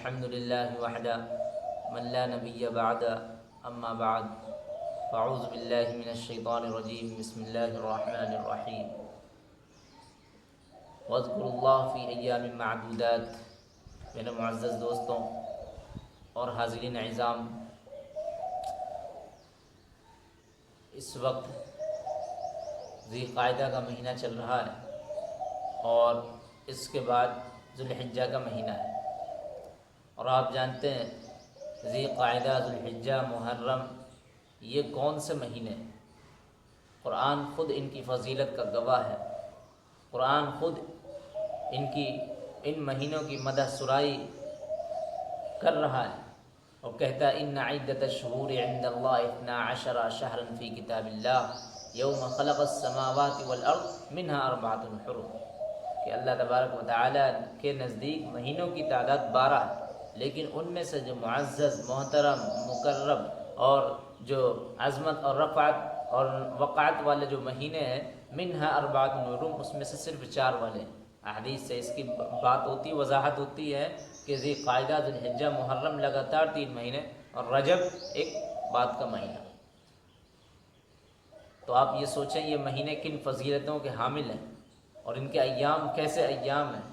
الحمد لله وحده من لا نبي بعد اما بعد فاعوذ بالله من الشیطان الرجیم بسم اللہ الرحمن الرحیم واذکروا اللہ فی ایام معدودات۔ میرے معزز دوستوں اور حاضرین اعظام، اس وقت ذی قعدہ کا مہینہ چل رہا ہے اور اس کے بعد ذوالحجہ کا مہینہ ہے، اور آپ جانتے ہیں ذی قعدہ، ذوالحجہ، محرم یہ کون سے مہینے ہیں؟ قرآن خود ان کی فضیلت کا گواہ ہے۔ قرآن خود ان مہینوں کی مدح سرائی کر رہا ہے اور کہتا ہے ان عدۃ الشہور عند اللہ 12 شہرا فی کتاب اللہ یوم خلق السماوات والارض منها 4 حرم، کہ اللہ تبارک و تعالیٰ کے نزدیک مہینوں کی تعداد 12 ہے، لیکن ان میں سے جو معزز، محترم، مکرم اور جو عظمت اور رفعت اور وقعت والے جو مہینے ہیں منہا 4 حرم، اس میں سے صرف 4 والے ہیں۔ احادیث سے اس کی بات ہوتی، وضاحت ہوتی ہے کہ ذی قعدہ، ذوالحجہ، محرم لگاتار 3 مہینے اور رجب ایک بعد کا مہینہ۔ تو آپ یہ سوچیں یہ مہینے کن فضیلتوں کے حامل ہیں اور ان کے ایام کیسے ایام ہیں،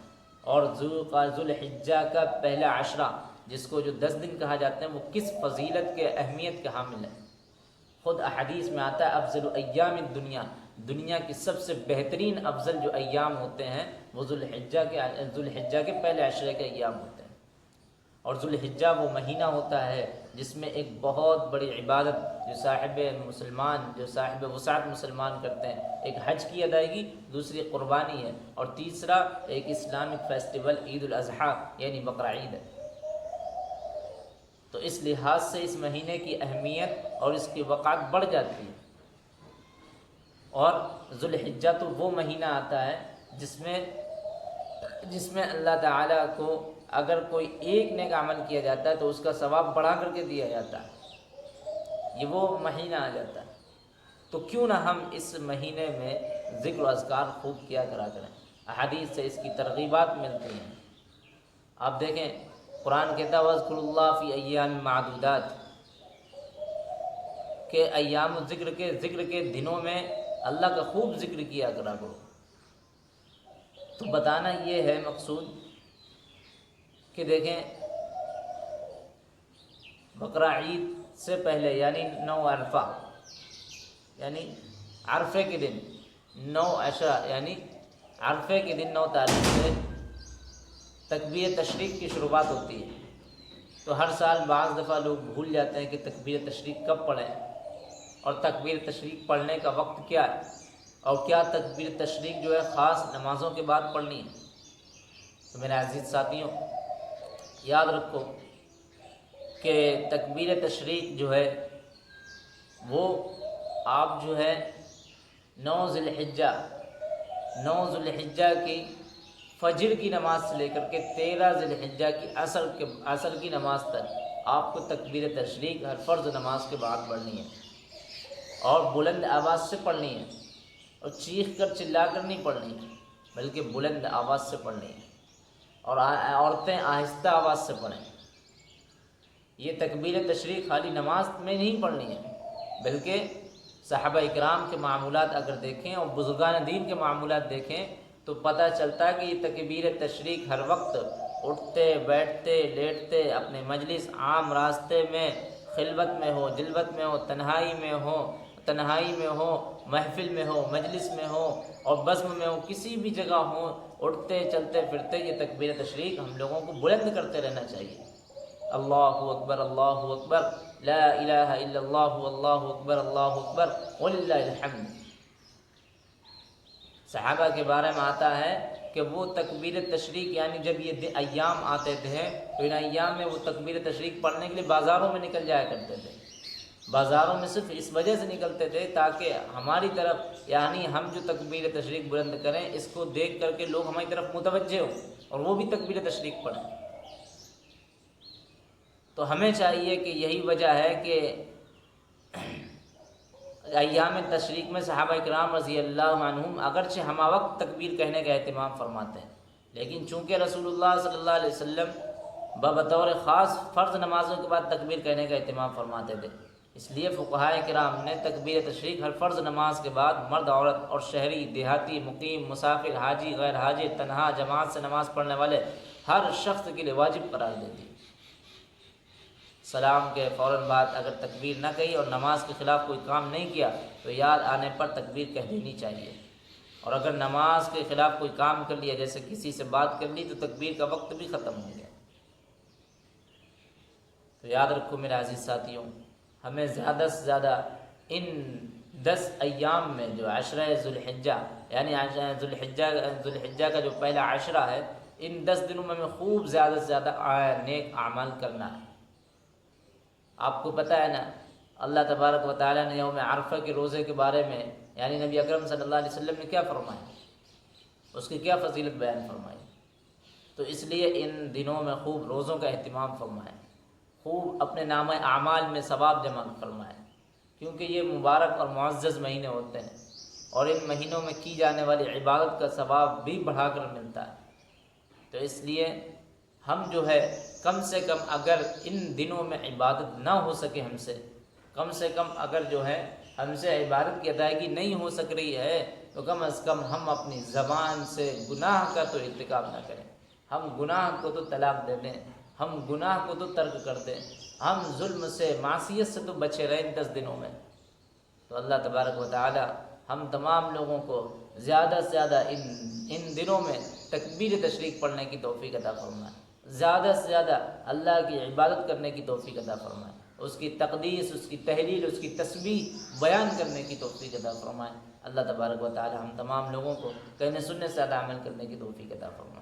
اور ذوالحجہ کا پہلا عشرہ جس کو جو 10 دن کہا جاتا ہے وہ کس فضیلت کے اہمیت کے حامل ہے۔ خود احادیث میں آتا ہے افضل ایام الدنیا، دنیا کی سب سے بہترین افضل جو ایام ہوتے ہیں وہ ذوالحجہ کے پہلے عشرے کے ایام ہوتے ہیں۔ اور ذوالحجہ وہ مہینہ ہوتا ہے جس میں ایک بہت بڑی عبادت جو صاحب وسعت مسلمان کرتے ہیں، ایک حج کی ادائیگی، دوسری قربانی ہے، اور تیسرا ایک اسلامک فیسٹیول عید الاضحیٰ یعنی بقرہ عید ہے۔ تو اس لحاظ سے اس مہینے کی اہمیت اور اس کی وقعت بڑھ جاتی ہے۔ اور ذوالحجہ تو وہ مہینہ آتا ہے جس میں اللہ تعالیٰ کو اگر کوئی ایک نیک عمل کیا جاتا ہے تو اس کا ثواب بڑھا کر کے دیا جاتا ہے، یہ وہ مہینہ آ جاتا ہے۔ تو کیوں نہ ہم اس مہینے میں ذکر و اذکار خوب کیا کرا کریں، احادیث سے اس کی ترغیبات ملتی ہیں۔ آپ دیکھیں قرآن کہتا ہے وَاذْكُرُوا اللَّهَ فِي أَيَّامٍ مَّعْدُودَاتٍ، کہ ایام ذکر کے دنوں میں اللہ کا خوب ذکر کیا کرا کرو۔ تو بتانا یہ ہے مقصود کہ دیکھیں بقرہ عید سے پہلے یعنی 9 عرفہ، یعنی عرفے کے دن 9 عشرہ، یعنی عرفے کے دن 9 تاریخ سے تکبیر تشریق کی شروعات ہوتی ہے۔ تو ہر سال بعض دفعہ لوگ بھول جاتے ہیں کہ تکبیر تشریق کب پڑھیں اور تکبیر تشریق پڑھنے کا وقت کیا ہے، اور کیا تکبیر تشریق جو ہے خاص نمازوں کے بعد پڑھنی ہے۔ تو میرے عزیز ساتھیوں یاد رکھو کہ تکبیر تشریق جو ہے وہ آپ جو ہے 9 ذوالحجہ کی فجر کی نماز سے لے کر کے 13 ذوالحجہ کی عصر کی نماز تک آپ کو تکبیر تشریق ہر فرض نماز کے بعد پڑھنی ہے، اور بلند آواز سے پڑھنی ہے، اور چیخ کر چلا کر نہیں پڑھنی ہے بلکہ بلند آواز سے پڑھنی ہے، اور عورتیں آہستہ آواز سے پڑھیں۔ یہ تکبیر تشریق خالی نماز میں نہیں پڑھنی ہے بلکہ صحابہ اکرام کے معمولات اگر دیکھیں اور بزرگان دین کے معمولات دیکھیں تو پتہ چلتا ہے کہ یہ تکبیر تشریق ہر وقت اٹھتے، بیٹھتے، لیٹتے، اپنے مجلس، عام راستے میں، خلوت میں ہو، جلوت میں ہو، تنہائی میں ہو، محفل میں ہو، مجلس میں ہو اور بزم میں ہو، کسی بھی جگہ ہو، اٹھتے چلتے پھرتے یہ تکبیر تشریق ہم لوگوں کو بلند کرتے رہنا چاہیے۔ اللہ اکبر، اللہ اکبر، لا الہ الا اللہ، اللہ اکبر، اللہ اکبر، وللہ الحمد۔ صحابہ کے بارے میں آتا ہے کہ وہ تکبیر تشریق یعنی جب یہ ایام آتے تھے تو ان ایام میں وہ تکبیر تشریق پڑھنے کے لیے بازاروں میں نکل جایا کرتے تھے۔ بازاروں میں صرف اس وجہ سے نکلتے تھے تاکہ ہماری طرف یعنی ہم جو تکبیر تشریق بلند کریں اس کو دیکھ کر کے لوگ ہماری طرف متوجہ ہوں اور وہ بھی تکبیر تشریق پڑھیں۔ تو ہمیں چاہیے کہ یہی وجہ ہے کہ ایام تشریق میں صحابہ کرام رضی اللہ عنہم اگرچہ ہمہ وقت تکبیر کہنے کا اہتمام فرماتے ہیں، لیکن چونکہ رسول اللہ صلی اللہ علیہ وسلم بطور خاص فرض نمازوں کے بعد تکبیر کہنے کا اہتمام فرماتے تھے۔ اس لیے فقہائے کرام نے تکبیر تشریق ہر فرض نماز کے بعد مرد، عورت اور شہری، دیہاتی، مقیم، مسافر، حاجی، غیر حاجی، تنہا، جماعت سے نماز پڑھنے والے ہر شخص کے لیے واجب قرار دے دی۔ سلام کے فوراً بعد اگر تکبیر نہ کہی اور نماز کے خلاف کوئی کام نہیں کیا تو یاد آنے پر تکبیر کہہ دینی چاہیے، اور اگر نماز کے خلاف کوئی کام کر لیا، جیسے کسی سے بات کر لی، تو تکبیر کا وقت بھی ختم ہو گیا۔ تو یاد رکھو میرے عزیز ساتھیوں، ہمیں زیادہ سے زیادہ ان 10 ایام میں جو عشرہ ذوالحجہ، یعنی ذوالحجہ کا جو پہلا عشرہ ہے، ان 10 دنوں میں ہمیں خوب زیادہ سے زیادہ نیک اعمال کرنا ہے۔ آپ کو پتہ ہے نا، اللہ تبارک و تعالیٰ نے یوم عرفہ کے روزے کے بارے میں، یعنی نبی اکرم صلی اللہ علیہ وسلم نے کیا فرمایا، اس کی کیا فضیلت بیان فرمائی۔ تو اس لیے ان دنوں میں خوب روزوں کا اہتمام فرمائیں، خوب اپنے نامہ اعمال میں ثواب جمع فرمائیں، کیونکہ یہ مبارک اور معزز مہینے ہوتے ہیں، اور ان مہینوں میں کی جانے والی عبادت کا ثواب بھی بڑھا کر ملتا ہے۔ تو اس لیے ہم جو ہے کم سے کم اگر ان دنوں میں عبادت نہ ہو سکے ہم سے کم اگر جو ہے ہم سے عبادت کی ادائیگی نہیں ہو سک رہی ہے، تو کم از کم ہم اپنی زبان سے گناہ کا تو ارتکاب نہ کریں، ہم گناہ کو تو طلاق دے دیں، ہم گناہ کو تو ترک کر دیں، ہم ظلم سے، معصیت سے تو بچے رہیں ان 10 دنوں میں۔ تو اللہ تبارک و تعالی ہم تمام لوگوں کو زیادہ سے زیادہ ان دنوں میں تکبیر تشریق پڑھنے کی توفیق عطا فرمائے، زیادہ سے زیادہ اللہ کی عبادت کرنے کی توفیق عطا فرمائے، اس کی تقدیس، اس کی تحلیل، اس کی تسبیح بیان کرنے کی توفیق عطا فرمائے۔ اللہ تبارک و تعالی ہم تمام لوگوں کو کہنے سننے سے زیادہ عمل کرنے کی توفیق عطا فرمائے۔